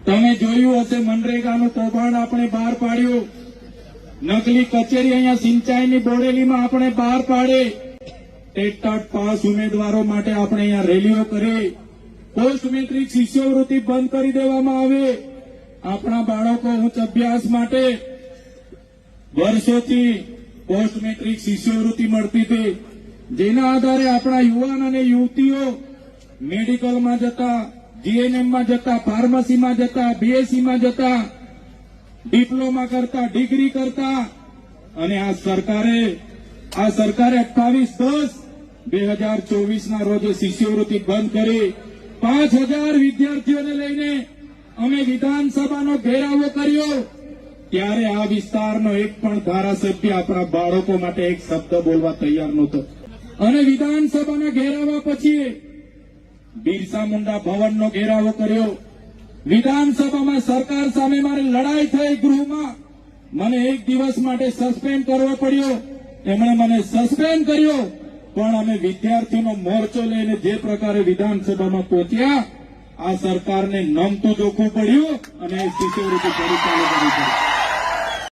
તમે જોયું હશે મનરેગાનું કૌભાંડ આપણે બહાર પાડ્યું, નકલી કચેરી અહીંયા સિંચાઈની બોડેલીમાં આપણે બહાર પાડે, ટેટ પાસ ઉમેદવારો માટે આપણે અહીંયા રેલીઓ કરી, પોસ્ટ મેટ્રિક શિષ્યવૃત્તિ બંધ કરી દેવામાં આવે, આપણા બાળકો ઉચ્ચ અભ્યાસ માટે વર્ષોથી પોસ્ટ મેટ્રિક શિષ્યવૃત્તિ મળતી હતી, જેના આધારે આપણા યુવાન અને યુવતીઓ મેડિકલમાં જતા, જીએનએમમાં જતા, ફાર્મસીમાં જતા, બીએસસીમાં જતા, ડિપ્લોમા કરતા, ડિગ્રી કરતા. અને આ સરકારે 28/10/2024 ના રોજ શિષ્યવૃત્તિ બંધ કરી 5000 વિદ્યાર્થીઓને લઈને અમે વિધાનસભાનો ઘેરાવો કર્યો. ત્યારે આ વિસ્તારનો એક પણ ધારાસભ્ય આપણા બાળકો માટે એક શબ્દ બોલવા તૈયાર નહોતો. અને વિધાનસભાના ઘેરાવા પછી બિરસા મુંડા ભવનનો ઘેરાવો કર્યો. વિધાનસભામાં સરકાર સામે મારી લડાઈ થઈ ગૃહમાં. મને એક દિવસ માટે સસ્પેન્ડ કરવો પડ્યો. એમણે મને સસ્પેન્ડ કર્યો, પણ અમે વિદ્યાર્થીઓનો મોરચો લઈને જે પ્રકારે વિધાનસભામાં પહોંચ્યા, આ સરકારને નમતું જોખવું પડ્યું અને શિષ્યવૃત્તિ ફરી ચાલુ કરવી પડી.